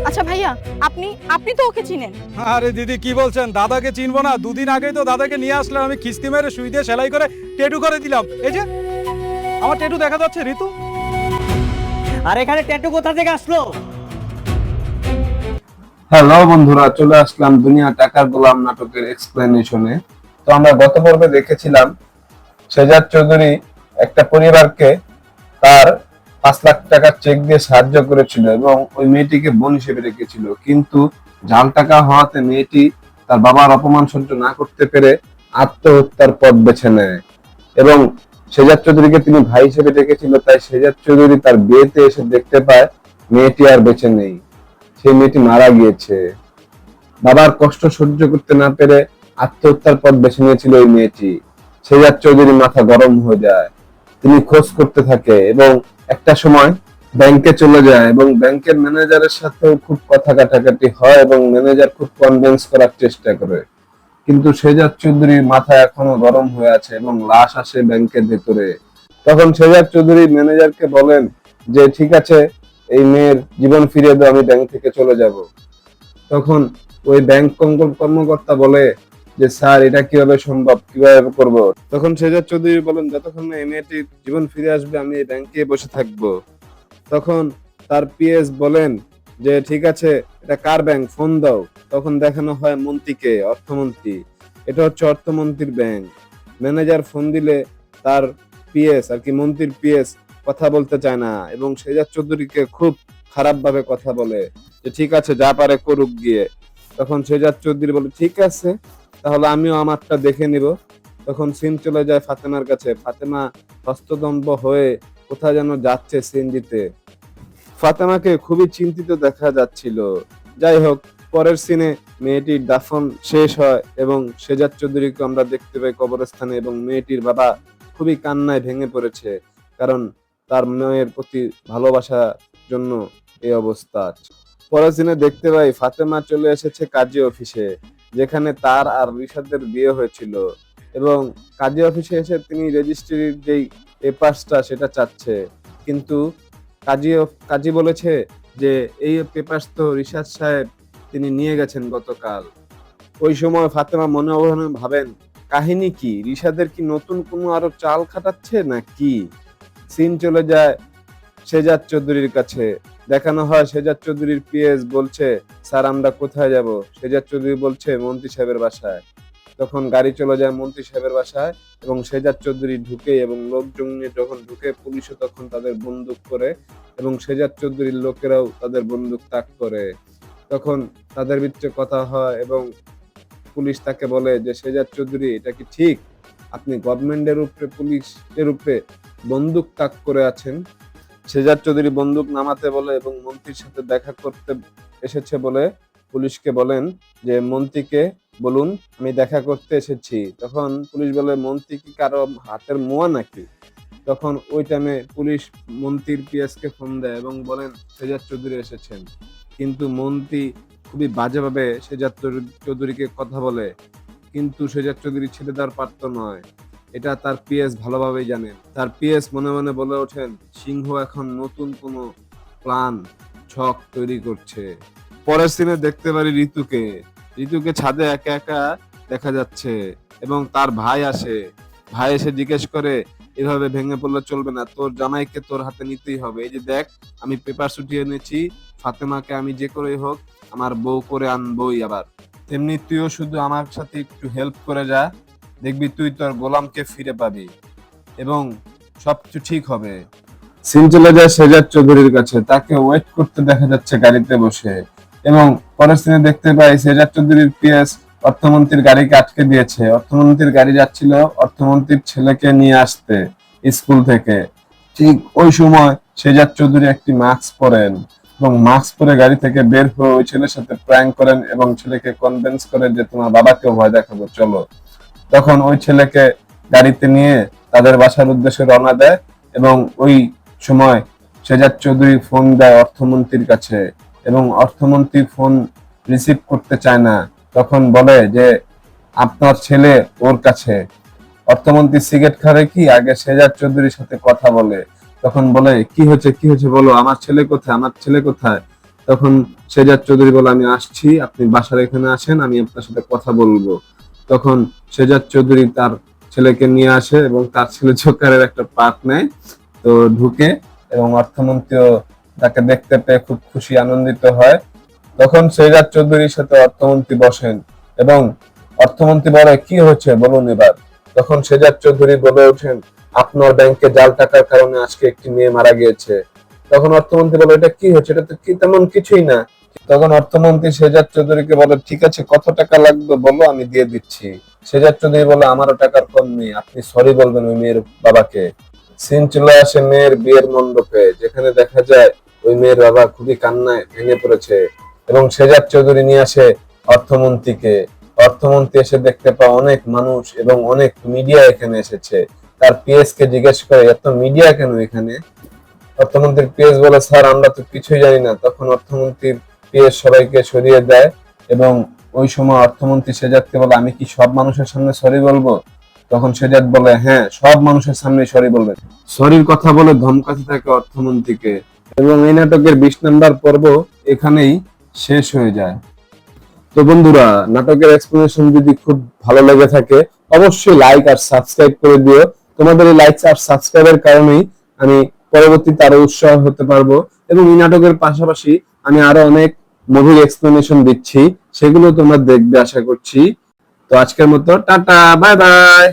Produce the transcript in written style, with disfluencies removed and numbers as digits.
আচ্ছা ভাইয়া, আপনি আপনি তো ওকে চিনেন। আরে দিদি কি বলছেন, দাদাকে চিনবো না? দুদিন আগেই তো দাদাকে নিয়ে আসলাম, আমি কিস্তি মেরে সুই দিয়ে সেলাই করে টেটু করে দিলাম। এই যে আমার টেটু দেখা যাচ্ছে ঋতু। আর এখানে ট্যাটু কোথা থেকে আসলো? হ্যালো বন্ধুরা, চলে আসলাম দুনিয়া টাকার গোলাম নাটকের এক্সপ্লেনেশনে। তো আমরা গত পর্বে দেখেছিলাম শেজাদ চৌধুরী একটা পরিবারকে তার 5 লাখ টাকার চেক দিয়ে সাহায্য করেছিল এবং ওই মেয়েটিকে বোন হিসেবে রেখেছিল, কিন্তু জাল টাকা হওয়াতে মেয়েটি তার বাবার অপমান সহ্য না করতে পেরে আত্মহত্যার পথ বেছে নেয় এবং শেজাদ চৌধুরীকে তিনি ভাই হিসেবে রেখেছিল। তাই শেজাদ চৌধুরী তার বিয়েতে এসে দেখতে পায় মেয়েটি আর বেঁচে নেই, সেই মেয়েটি মারা গিয়েছে। বাবার কষ্ট সহ্য করতে না পেরে আত্মহত্যার পথ বেছে নিয়েছিল ওই মেয়েটি। শেজাদ চৌধুরী মাথা গরম হয়ে যায়, তিনি খোঁজ করতে থাকে এবং একটা সময় ব্যাংকে চলে যায় এবং ব্যাংকের ম্যানেজারের সাথেও খুব কথা কাটাকাটি হয় এবং ম্যানেজার খুব কনভিন্স করার চেষ্টা করে, কিন্তু শেজাদ চৌধুরীর মাথা এখনো গরম হয়ে আছে এবং লাশ আসে ব্যাংকের ভেতরে। তখন শেজাদ চৌধুরী ম্যানেজারকে বলেন যে ঠিক আছে, এই মেয়ের জীবন ফিরিয়ে দাও, আমি ব্যাংক থেকে চলে যাব। তখন ওই ব্যাংক কর্মকর্তা বলে যে স্যার, এটা কিভাবে সম্ভব, কিভাবে করব? তখন শেজাদ চৌধুরী বলেন যতক্ষণ না এই মেয়েটির জীবন ফিরে আসবে আমি এই ব্যাংকে বসে থাকবো। তখন তার পিএস বলেন যে ঠিক আছে, এটা কার ব্যাংক, ফোন দাও। তখন দেখানো হয় মন্ত্রীকে, অর্থমন্ত্রী। এটা হচ্ছে অর্থমন্ত্রীর ব্যাংক। ম্যানেজার ফোন দিলে তার পিএস আর কি মন্ত্রীর পিএস কথা বলতে চায় না এবং শেজাদ চৌধুরীকে খুব খারাপ ভাবে কথা বলে যে ঠিক আছে, যা পারে করুক গিয়ে। তখন শেজাদ চৌধুরী বলে ঠিক আছে, তাহলে আমিও আমারটা দেখে নিব। তখন সিন চলে যায় ফাতেমার কাছে। ফাতেমা হস্তদম্ব হয়ে কোথায় যেন যাচ্ছে সিএনজিতে। ফাতেমাকে খুবই চিন্তিত দেখা যাচ্ছিল। যাই হোক, পরের সিনে মেয়েটির দাফন শেষ হয় এবং শেজাদ চৌধুরীকে আমরা দেখতে পাই কবরস্থানে এবং মেয়েটির বাবা খুবই কান্নায় ভেঙে পড়েছে, কারণ তার মেয়ের প্রতি ভালোবাসার জন্য এই অবস্থা। পরের সিনে দেখতে পাই ফাতেমা চলে এসেছে কাজী অফিসে, যেখানে তার আর রিশাদের বিয়ে হয়েছিল এবং কাজী অফিসে এসে তিনি রেজিস্ট্রির যেই পেপারসটা সেটা চাচ্ছে, কিন্তু কাজী বলেছে যে এই পেপারস তো রিশাদ সাহেব তিনি নিয়ে গেছেন গতকাল। ওই সময় ফাতেমা মনে মনে ভাবেন কাহিনী কি, রিশাদের কি নতুন কোনো আরো চাল খাটাচ্ছে না কি। সিন চলে যায় শেজাদ চৌধুরীর কাছে। দেখানো হয় শেজাদ চৌধুরীর পিএস বলছে স্যার আমরা কোথায় যাব? শেজাদ চৌধুরী বলছে মন্ত্রী সাহেবের বাসায়। তখন গাড়ি চলে যায় মন্ত্রী সাহেবের বাসায় এবং শেজাদ চৌধুরী ঢুকে এবং লোকজন নিয়ে যখন ঢুকে, পুলিশও তখন তাদের বন্দুক করে এবং শেজাদ চৌধুরীর লোকেরাও তাদের বন্দুক তাক করে। তখন তাদের ভিতরে কথা হয় এবং পুলিশ তাকে বলে যে শেজাদ চৌধুরী, এটা কি ঠিক আপনি গভর্নমেন্টের উপরে, পুলিশের উপরে বন্দুক তাক করে আছেন? শেজাদ চৌধুরী বন্দুক নামাতে বলে এবং মন্ত্রীর সাথে দেখা করতে এসেছে বলে পুলিশকে বলেন যে মন্ত্রীকে বলুন আমি দেখা করতে এসেছি। তখন পুলিশ বলে মন্ত্রী কি কারো হাতের মোয়া নাকি? তখন ওই টাইমে পুলিশ মন্ত্রীর পিএসকে ফোন দেয় এবং বলেন শেজাদ চৌধুরী এসেছেন, কিন্তু মন্ত্রী খুবই বাজেভাবে শেজাদ চৌধুরীকে কথা বলে, কিন্তু শেজাদ চৌধুরী ছেড়ে দেওয়ার পারত নয়। এটা তার পিএস ভালোভাবেই জানেন। তার পিএস মনে মনে বলে ওঠেন সিংহ এখন নতুন কোন প্ল্যান ছক তৈরি করছে। পরের সিনে দেখতে পারি ঋতুকে ছাদে একা একা দেখা যাচ্ছে এবং তার ভাই আসে। ভাই এসে জিজ্ঞেস করে এভাবে ভেঙে পড়লে চলবে না, তোর জামাইকে তোর হাতে নিতেই হবে। এই যে দেখ, আমি পেপার উঠিয়ে এনেছি, ফাতেমাকে আমি যে করেই হোক আমার বউ করে আনবই, আবার তেমনি তুইও শুধু আমার সাথে একটু হেল্প করে যা, দেখবি তুই তোর গোলামকে ফিরে পাবি এবং সবকিছু ঠিক হবে। সিন চলে যায় শেজাদ চৌধুরীর কাছে, তাকে ওয়েট করতে দেখা যাচ্ছে গাড়িতে বসে এবং পরের সিনে দেখতে পাই শেজাদ চৌধুরীর পিএস অর্থমন্ত্রীর গাড়িকে আটকে দিয়েছে। অর্থমন্ত্রীর গাড়ি যাচ্ছিল অর্থমন্ত্রীর ছেলেকে নিয়ে আসতে স্কুল থেকে। ঠিক ওই সময় শেজাদ চৌধুরী একটি মাস্ক পরেন এবং মাস্ক পরে গাড়ি থেকে বের হয়ে ওই ছেলের সাথে প্র্যাঙ্ক করেন এবং ছেলেকে কনভিন্স করেন যে তোমার বাবাকে ভয় দেখাবো, চলো। তখন ওই ছেলেকে গাড়িতে নিয়ে তাদের বাসার উদ্দেশ্যে রওনা দেয় এবং ওই সময় শেজাদ চৌধুরী ফোন দেয় অর্থমন্ত্রীর কাছে এবং অর্থমন্ত্রী ফোন রিসিভ করতে চায় না। তখন বলে যে আপনার ছেলে ওর কাছে। অর্থমন্ত্রী সিগারেট খাবে কি আগে শেজাদ চৌধুরীর সাথে কথা বলে। তখন বলে কি হয়েছে বলো, আমার ছেলে কোথায়, আমার ছেলে কোথায়? তখন শেজাদ চৌধুরী বলে আমি আসছি, আপনি বাসার এখানে আসেন, আমি আপনার সাথে কথা বলবো। তখন শেজাদ চৌধুরী তার ছেলেকে নিয়ে আসে এবং তার ছেলে জোকারের একটা পার্ট নেয়, তো ঢুকে, এবং অর্থমন্ত্রীও তাকে দেখতে পেয়ে খুব খুশি আনন্দিত হয়। তখন শেজাদ চৌধুরীর সাথে অর্থমন্ত্রী বসেন এবং অর্থমন্ত্রী বলে কি হয়েছে বলুন এবার। তখন শেজাদ চৌধুরী বলে ওঠেন, আপনার ব্যাংকে জাল টাকার কারণে আজকে একটি মেয়ে মারা গিয়েছে। তখন অর্থমন্ত্রী বলে এটা কি হচ্ছে, এটা তো কি তেমন কিছুই না। তখন অর্থমন্ত্রী শেজাদ চৌধুরীকে বলে ঠিক আছে কত টাকা লাগবে বলো, আমি দিয়ে দিচ্ছি। শেজাদ চৌধুরী বলে আমারও টাকার কম নেই, আপনি সরি বলবেন ওই মেয়ের বাবাকে। সিন চলে আসে মেয়ের বিয়ের মণ্ডপে, যেখানে দেখা যায় ওই মেয়ের বাবা খুবই কান্নায় ভেঙে পড়েছে এবং শেজাদ চৌধুরী নিয়ে আসে অর্থমন্ত্রীকে। অর্থমন্ত্রী এসে দেখতে পায় অনেক মানুষ এবং অনেক মিডিয়া এখানে এসেছে। তার পিএস কে জিজ্ঞেস করে এত মিডিয়া কেন এখানে? অর্থমন্ত্রীর পিএস বলে স্যার আমরা তো কিছুই জানি না। তখন অর্থমন্ত্রীর পিএস সবাইকে সরিয়ে দেয় এবং ওই সময় অর্থমন্ত্রী শেজাদকে বলে আমি কি সব মানুষের সামনে সরি বলবো? তখন শেজাদ বলে হ্যাঁ সব মানুষের সামনে সরি বলবেন। সরির কথা বলে ধমকাতে থাকে অর্থমন্ত্রীকে এবং এই নাটকের 20 নাম্বার পর্ব এখানেই শেষ হয়ে যায়। তো বন্ধুরা, নাটকের এক্সপ্লেনেশন যদি খুব ভালো লেগে থাকে অবশ্যই লাইক আর সাবস্ক্রাইব করে দিও। তোমাদের এই লাইক আর সাবস্ক্রাইবের কারণেই আমি পরবর্তীতে আরো উৎসাহ হতে পারবো এবং এই নাটকের পাশাপাশি আমি আরো অনেক মুভির এক্সপ্লেনেশন দিচ্ছি, সেগুলো তোমরা দেখবে আশা করছি। তো আজকের মতো টাটা, বাই বাই।